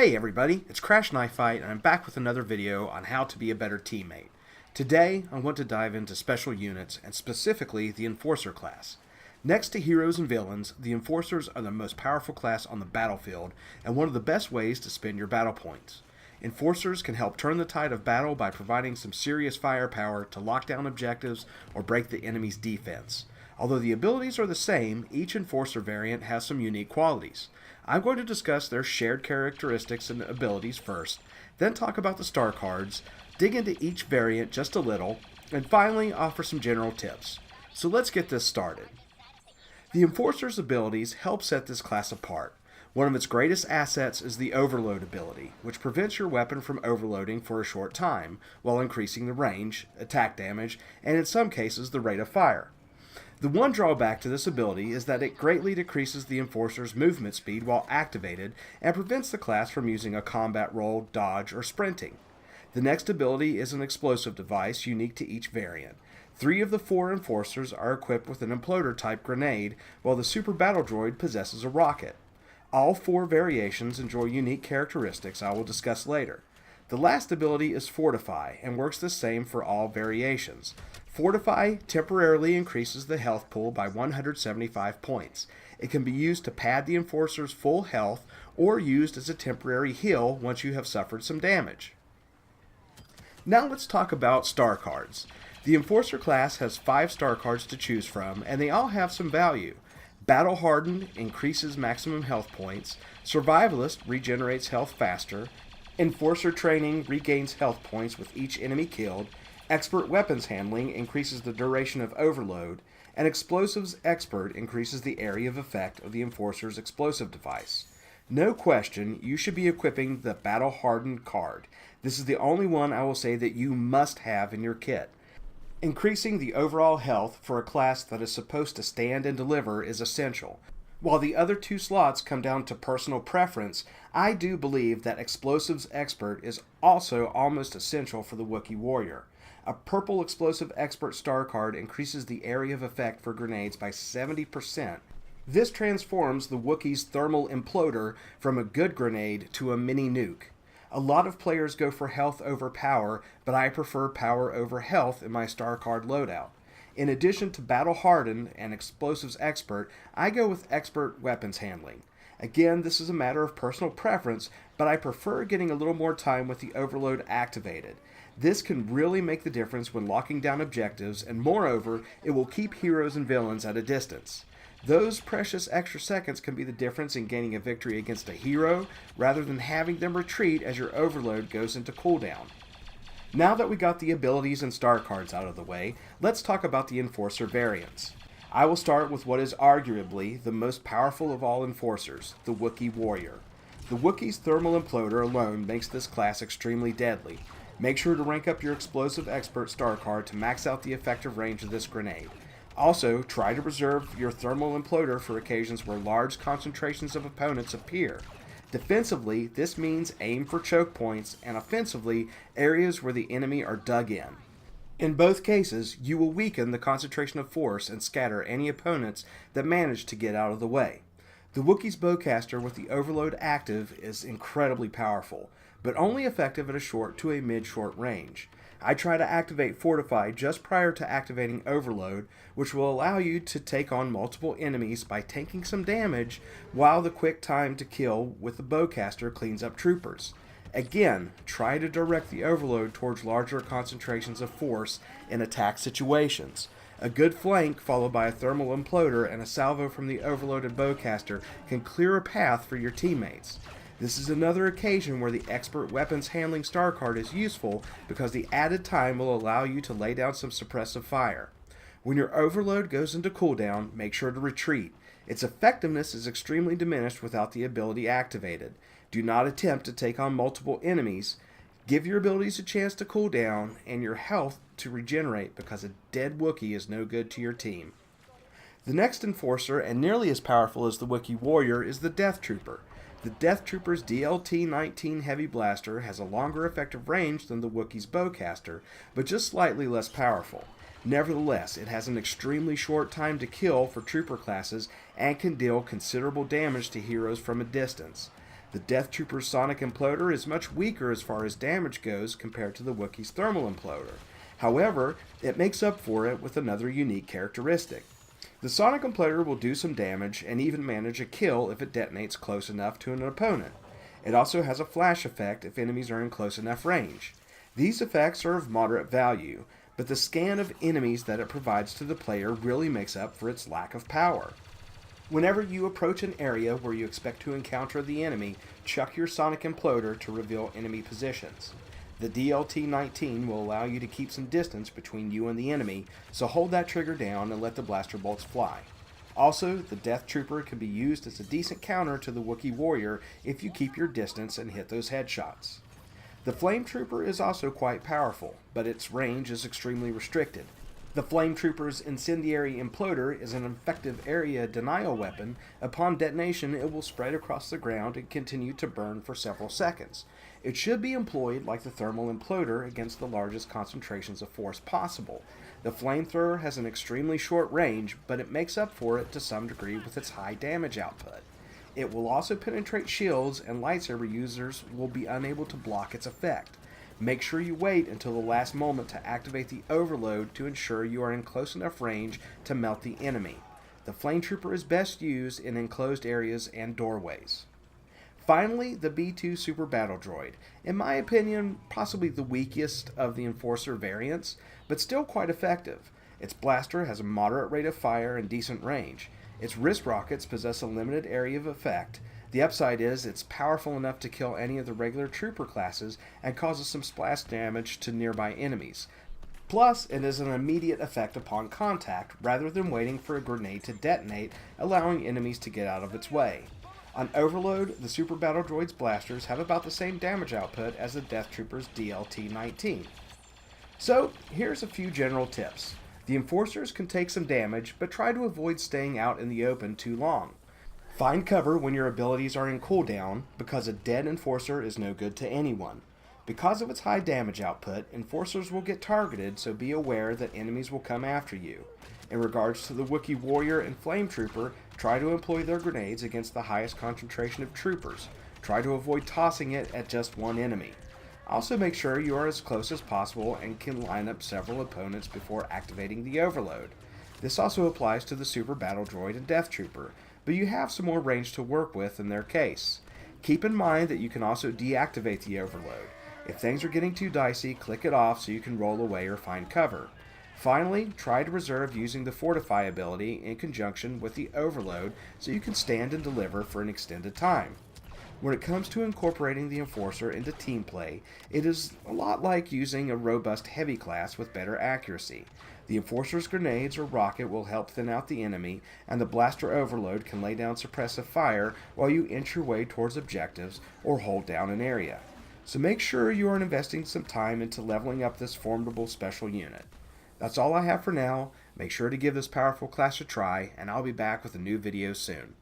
Hey everybody, it's Crash Knife Fight and I'm back with another video on how to be a better teammate. Today, I want to dive into special units and specifically the Enforcer class. Next to heroes and villains, the Enforcers are the most powerful class on the battlefield and one of the best ways to spend your battle points. Enforcers can help turn the tide of battle by providing some serious firepower to lock down objectives or break the enemy's defense. Although the abilities are the same, each Enforcer variant has some unique qualities. I'm going to discuss their shared characteristics and abilities first, then talk about the star cards, dig into each variant just a little, and finally offer some general tips. So let's get this started. The Enforcer's abilities help set this class apart. One of its greatest assets is the Overload ability, which prevents your weapon from overloading for a short time, while increasing the range, attack damage, and in some cases the rate of fire. The one drawback to this ability is that it greatly decreases the Enforcer's movement speed while activated and prevents the class from using a combat roll, dodge, or sprinting. The next ability is an explosive device unique to each variant. 3 of the 4 Enforcers are equipped with an imploder-type grenade, while the Super Battle Droid possesses a rocket. All 4 variations enjoy unique characteristics I will discuss later. The last ability is Fortify and works the same for all variations. Fortify temporarily increases the health pool by 175 points. It can be used to pad the Enforcer's full health or used as a temporary heal once you have suffered some damage. Now let's talk about star cards. The Enforcer class has 5 star cards to choose from and they all have some value. Battle Hardened increases maximum health points, Survivalist regenerates health faster, Enforcer Training regains health points with each enemy killed, Expert Weapons Handling increases the duration of overload, and Explosives Expert increases the area of effect of the Enforcer's explosive device. No question, you should be equipping the Battle Hardened card. This is the only one I will say that you must have in your kit. Increasing the overall health for a class that is supposed to stand and deliver is essential. While the other 2 slots come down to personal preference, I do believe that Explosives Expert is also almost essential for the Wookie Warrior. A purple Explosive Expert star card increases the area of effect for grenades by 70%. This transforms the Wookiee's thermal imploder from a good grenade to a mini nuke. A lot of players go for health over power, but I prefer power over health in my star card loadout. In addition to Battle Hardened and Explosives Expert, I go with Expert Weapons Handling. Again, this is a matter of personal preference, but I prefer getting a little more time with the Overload activated. This can really make the difference when locking down objectives, and moreover, it will keep heroes and villains at a distance. Those precious extra seconds can be the difference in gaining a victory against a hero, rather than having them retreat as your overload goes into cooldown. Now that we got the abilities and star cards out of the way, let's talk about the Enforcer variants. I will start with what is arguably the most powerful of all Enforcers, the Wookie Warrior. The Wookiee's thermal imploder alone makes this class extremely deadly. Make sure to rank up your Explosive Expert star card to max out the effective range of this grenade. Also, try to reserve your thermal imploder for occasions where large concentrations of opponents appear. Defensively, this means aim for choke points, and offensively, areas where the enemy are dug in. In both cases, you will weaken the concentration of force and scatter any opponents that manage to get out of the way. The Wookiee's Bowcaster with the Overload active is incredibly powerful, but only effective at a short to a mid-short range. I try to activate Fortify just prior to activating Overload, which will allow you to take on multiple enemies by taking some damage while the quick time to kill with the Bowcaster cleans up troopers. Again, try to direct the Overload towards larger concentrations of force in attack situations. A good flank followed by a thermal imploder and a salvo from the overloaded Bowcaster can clear a path for your teammates. This is another occasion where the Expert Weapons Handling star card is useful because the added time will allow you to lay down some suppressive fire. When your overload goes into cooldown, make sure to retreat. Its effectiveness is extremely diminished without the ability activated. Do not attempt to take on multiple enemies. Give your abilities a chance to cool down and your health to regenerate because a dead Wookiee is no good to your team. The next Enforcer, and nearly as powerful as the Wookie Warrior, is the Death Trooper. The Death Trooper's DLT-19 Heavy Blaster has a longer effective range than the Wookiee's Bowcaster, but just slightly less powerful. Nevertheless, it has an extremely short time to kill for trooper classes and can deal considerable damage to heroes from a distance. The Death Trooper's Sonic Imploder is much weaker as far as damage goes compared to the Wookiee's Thermal Imploder. However, it makes up for it with another unique characteristic. The Sonic Imploder will do some damage and even manage a kill if it detonates close enough to an opponent. It also has a flash effect if enemies are in close enough range. These effects are of moderate value, but the scan of enemies that it provides to the player really makes up for its lack of power. Whenever you approach an area where you expect to encounter the enemy, chuck your Sonic Imploder to reveal enemy positions. The DLT-19 will allow you to keep some distance between you and the enemy, so hold that trigger down and let the blaster bolts fly. Also, the Death Trooper can be used as a decent counter to the Wookie Warrior if you keep your distance and hit those headshots. The Flame Trooper is also quite powerful, but its range is extremely restricted. The Flame Trooper's Incendiary Imploder is an effective area denial weapon. Upon detonation, it will spread across the ground and continue to burn for several seconds. It should be employed like the Thermal Imploder against the largest concentrations of force possible. The Flamethrower has an extremely short range, but it makes up for it to some degree with its high damage output. It will also penetrate shields, and lightsaber users will be unable to block its effect. Make sure you wait until the last moment to activate the overload to ensure you are in close enough range to melt the enemy. The Flame Trooper is best used in enclosed areas and doorways. Finally, the B-2 Super Battle Droid. In my opinion, possibly the weakest of the Enforcer variants, but still quite effective. Its blaster has a moderate rate of fire and decent range. Its wrist rockets possess a limited area of effect. The upside is it's powerful enough to kill any of the regular trooper classes and causes some splash damage to nearby enemies. Plus, it has an immediate effect upon contact rather than waiting for a grenade to detonate, allowing enemies to get out of its way. On overload, the Super Battle Droid's blasters have about the same damage output as the Death Trooper's DLT-19. So, here's a few general tips. The Enforcers can take some damage, but try to avoid staying out in the open too long. Find cover when your abilities are in cooldown, because a dead Enforcer is no good to anyone. Because of its high damage output, Enforcers will get targeted, so be aware that enemies will come after you. In regards to the Wookie Warrior and Flame Trooper, try to employ their grenades against the highest concentration of troopers. Try to avoid tossing it at just one enemy. Also make sure you are as close as possible and can line up several opponents before activating the overload. This also applies to the Super Battle Droid and Death Trooper, but you have some more range to work with in their case. Keep in mind that you can also deactivate the overload. If things are getting too dicey, click it off so you can roll away or find cover. Finally, try to reserve using the Fortify ability in conjunction with the overload so you can stand and deliver for an extended time. When it comes to incorporating the Enforcer into team play, it is a lot like using a robust heavy class with better accuracy. The Enforcer's grenades or rocket will help thin out the enemy, and the blaster overload can lay down suppressive fire while you inch your way towards objectives or hold down an area. So make sure you are investing some time into leveling up this formidable special unit. That's all I have for now. Make sure to give this powerful class a try, and I'll be back with a new video soon.